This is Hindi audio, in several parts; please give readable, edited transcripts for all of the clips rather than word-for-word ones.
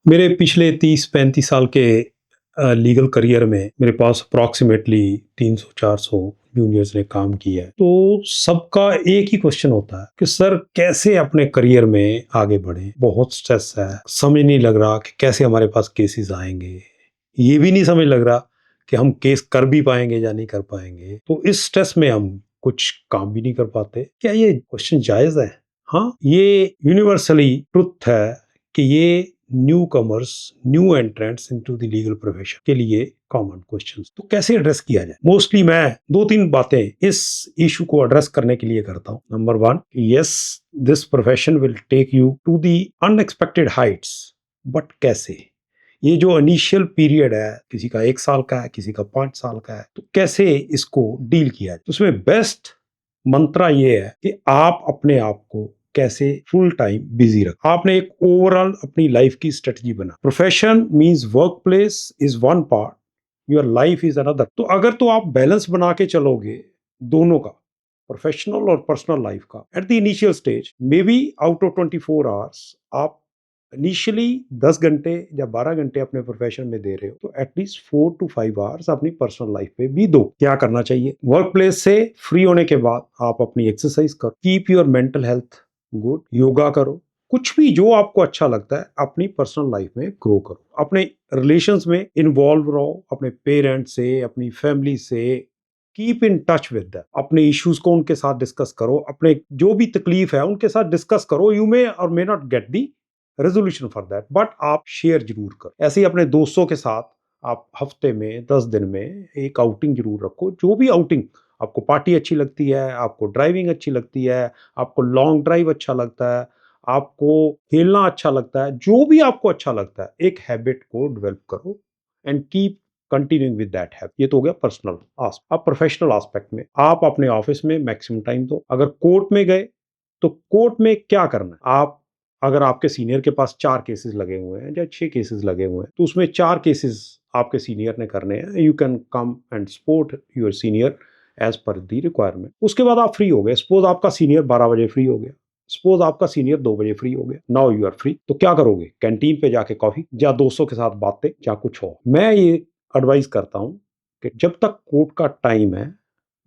मेरे पिछले 30-35 साल के लीगल करियर में मेरे पास अप्रॉक्सिमेटली 300-400 जूनियर्स ने काम किया है। तो सबका एक ही क्वेश्चन होता है कि सर कैसे अपने करियर में आगे बढ़ें? बहुत स्ट्रेस है, समझ नहीं लग रहा कि कैसे हमारे पास केसेस आएँगे। ये भी नहीं समझ लग रहा कि हम केस कर भी पाएँगे या नहीं कर पाएँगे। तो इस स्ट्रेस में हम कुछ काम भी नहीं कर पाते। क्या ये क्वेश्चन जायज़ है? हाँ, ये यूनिवर्सली ट्रुथ है कि ये new commerce, new entrants into the legal profession के लिए कॉमन क्वेश्चंस। तो कैसे एड्रेस किया जाए? मोस्टली मैं 2-3 बातें इस इश्यू को एड्रेस करने के लिए करता हूँ। Number 1, yes, this profession will take you to the unexpected heights, but कैसे? ये जो इनिशियल पीरियड है, किसी का 1 साल का है, किसी का 5 साल का है, तो कैसे इसको डील किया जाए? तो उसमें बेस्ट मंत्रा ये है कि आप अपने आप को कैसे फुल टाइम बिजी रख। आपने एक ओवरऑल अपनी लाइफ की स्ट्रेटजी बना। Profession means work place is one part, your life is another. तो अगर तो आप बैलेंस बना के चलोगे दोनों का, प्रोफेशनल और पर्सनल लाइफ का, at the initial stage may be out of 24 hours आप इनिशियली 10 घंटे या 12 घंटे अपने प्रोफेशन में दे रहे हो, तो एटलीस्ट 4 to 5 आवर्स अपनी पर्सनल लाइफ पे भी दो। क्या करना चाहिए? वर्क प्लेस से फ्री होने के बाद आप अपनी एक्सरसाइज करो, keep your mental health good, yoga करो, कुछ भी जो आपको अच्छा लगता है अपनी पर्सनल लाइफ में ग्रो करो। अपने रिलेशंस में इन्वॉल्व रहो, अपने पेरेंट्स से, अपनी फैमिली से keep in touch with them. अपने इश्यूज को उनके साथ डिस्कस करो, अपने जो भी तकलीफ है उनके साथ डिस्कस करो। यू मे और may not get the resolution for that, but आप शेयर जरूर करो। ऐसे ही अपने दोस्तों के साथ आप हफ्ते में 10 दिन में एक आउटिंग जरूर रखो। जो भी आउटिंग आपको, पार्टी अच्छी लगती है, आपको ड्राइविंग अच्छी लगती है, आपको लॉन्ग ड्राइव अच्छा लगता है, आपको खेलना अच्छा लगता है, जो भी आपको अच्छा लगता है, एक हैबिट को डेवलप करो and keep continuing with that habit. ये तो हो गया पर्सनल आस्पेक्ट। अब प्रोफेशनल आस्पेक्ट में आप अपने ऑफिस में मैक्सिमम टाइम दो। अगर कोर्ट में गए तो कोर्ट में क्या करना है? आप, अगर आपके सीनियर के पास 4 केसेस लगे हुए हैं या 6 केसेस लगे हुए हैं, तो उसमें 4 केसेस आपके सीनियर ने करने हैं। You can come and support your senior as per the requirement. उसके बाद आप फ्री हो गए। सपोज आपका सीनियर 12 बजे फ्री हो गया, सपोज आपका सीनियर 2 बजे फ्री हो गया, नाउ यू आर फ्री। तो क्या करोगे? कैंटीन पे जाके कॉफी या दोस्तों के साथ बातें या कुछ हो। मैं ये एडवाइस करता हूं कि जब तक कोर्ट का टाइम है,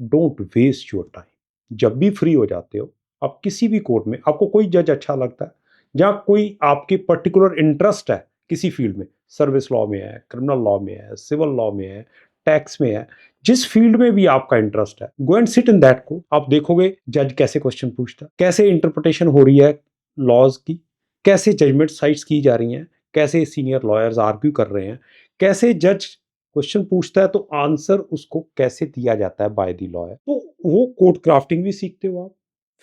डोंट वेस्ट योर टाइम। जब भी फ्री हो जाते हो, आप किसी भी कोर्ट में, आपको कोई जज अच्छा लगता है या कोई आपके पर्टिकुलर इंटरेस्ट है किसी फील्ड में, सर्विस लॉ में है, क्रिमिनल लॉ में है, सिविल लॉ में है, टैक्स में है, जिस फील्ड में भी आपका इंटरेस्ट है, go and sit in that court. आप देखोगे जज कैसे क्वेश्चन पूछता है, कैसे इंटरप्रिटेशन हो रही है लॉज की, कैसे जजमेंट साइट्स की जा रही हैं, कैसे सीनियर लॉयर्स आर्ग्यू कर रहे हैं, कैसे जज क्वेश्चन पूछता है तो आंसर उसको कैसे दिया जाता है बाय द लॉयर। तो वो कोर्ट क्राफ्टिंग भी सीखते हो आप।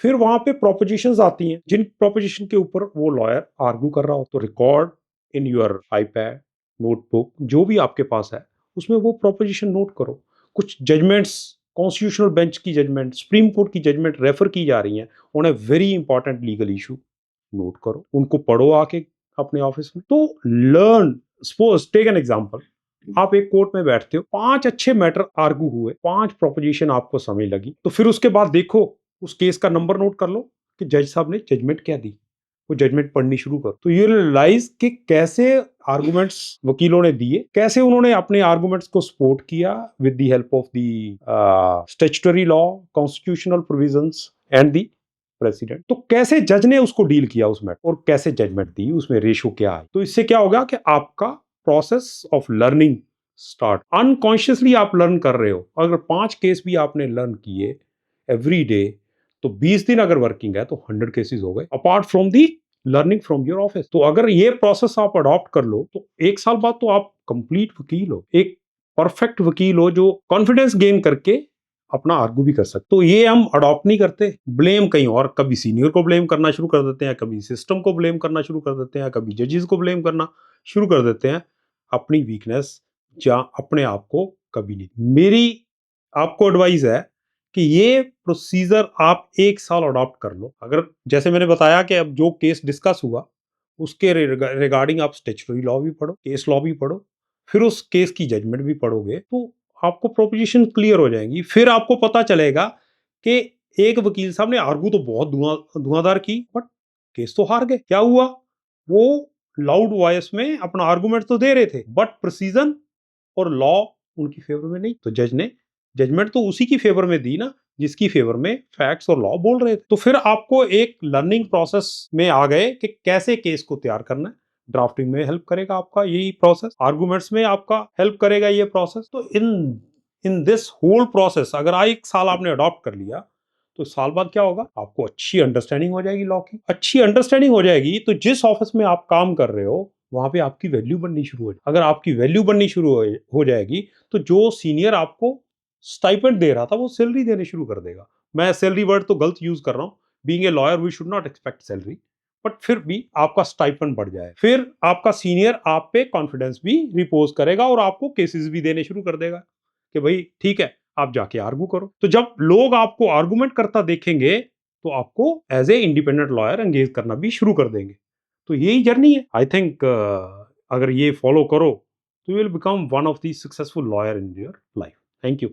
फिर वहां पे प्रोपोजिशंस आती हैं, जिन प्रोपोजिशन के ऊपर वो लॉयर आर्ग्यू कर रहा हो, तो record in your iPad, notebook, जो भी आपके पास है, उसमें वो प्रोपोजिशन नोट करो। कुछ जजमेंट्स, कॉन्स्टिट्यूशनल बेंच की जजमेंट, सुप्रीम कोर्ट की जजमेंट रेफर की जा रही हैं on a very important legal issue, note करो, उनको पढ़ो आके अपने ऑफिस में। तो learn. Suppose take an example, आप एक कोर्ट में बैठते हो, 5 अच्छे मैटर आर्ग्यू हुए, 5 प्रोपोजिशन आपको समझ लगी, तो फिर उसके बाद देखो, उस केस का नंबर नोट कर लो कि जज साहब ने जजमेंट क्या दी। वो जजमेंट पढ़नी शुरू करो, तो यू रियलाइज कि कैसे आर्गुमेंट्स वकीलों ने दिए, कैसे उन्होंने अपने आर्गुमेंट्स को सपोर्ट किया with the help of the statutory law, constitutional provisions and the president. तो कैसे जज ने उसको डील किया उस मैटर, और कैसे जजमेंट दी, उसमें रेशो क्या है। तो इससे क्या होगा कि आपका process of learning start, unconsciously आप लर्न कर रहे हो। अगर 5 केस भी आपने लर्न किए एवरी डे, तो 20 दिन अगर वर्किंग है तो 100 केसेस हो गए, apart from the learning from your office. तो अगर ये प्रोसेस आप अडॉप्ट कर लो, तो 1 साल बाद तो आप कंप्लीट वकील हो, एक परफेक्ट वकील हो, जो कॉन्फिडेंस गेन करके अपना आर्गू भी कर सकते। तो ये हम अडॉप्ट नहीं करते, ब्लेम कहीं और, कभी सीनियर को ब्लेम करना शुरू कर देते हैं, कभी सिस्टम को ब्लेम करना शुरू कर देते हैं, कभी जजेस को ब्लेम करना शुरू कर देते हैं। अपनी वीकनेस या अपने आप को कभी नहीं। मेरी आपको एडवाइस है कि ये प्रोसीजर आप 1 साल अडॉप्ट कर लो। अगर जैसे मैंने बताया कि अब जो केस डिस्कस हुआ उसके रिगार्डिंग आप स्टैट्यूटरी लॉ भी पढ़ो, केस लॉ भी पढ़ो, फिर उस केस की जजमेंट भी पढ़ोगे, तो आपको प्रोपोजिशन क्लियर हो जाएंगी। फिर आपको पता चलेगा कि एक वकील साहब ने आर्गू तो बहुत धुआंधार की, बट केस तो हार गए। क्या हुआ? वो लाउड वॉइस में अपना आर्गुमेंट तो दे रहे थे, बट प्रिसीजन और लॉ उनकी फेवर में नहीं। तो जज ने जजमेंट तो उसी की फेवर में दी ना जिसकी फेवर में फैक्ट्स और लॉ बोल रहे थे। तो फिर आपको एक लर्निंग प्रोसेस में आ गए कि कैसे केस को तैयार करना है। ड्राफ्टिंग में हेल्प करेगा आपका यही प्रोसेस, आर्गुमेंट्स में आपका हेल्प करेगा ये प्रोसेस। तो इन इन दिस होल प्रोसेस अगर एक साल आपने अडॉप्ट कर लिया तो साल बाद क्या होगा, आपको अच्छी अंडरस्टैंडिंग हो जाएगी लॉ की। अच्छी अंडरस्टैंडिंग हो जाएगी तो जिस ऑफिस में आप काम कर रहे हो वहां पे आपकी वैल्यू बननी शुरू हो जाएगी। अगर आपकी वैल्यू बननी शुरू हो जाएगी तो जो सीनियर आपको स्टाइपेंड दे रहा था वो सैलरी देने शुरू कर देगा। मैं सैलरी वर्ड तो गलत यूज कर रहा हूँ, being a lawyer we should not expect salary, but फिर भी आपका स्टाइपेंड बढ़ जाए, फिर आपका सीनियर आप पे कॉन्फिडेंस भी रिपोज करेगा और आपको केसेस भी देने शुरू कर देगा कि भाई ठीक है आप जाके आर्गू करो। तो जब लोग आपको आर्गुमेंट करता देखेंगे तो आपको as a independent lawyer engage करना भी शुरू कर देंगे। तो यही जर्नी है आई थिंक। अगर ये फॉलो करो तो you will become one of the successful lawyer in your life. Thank you.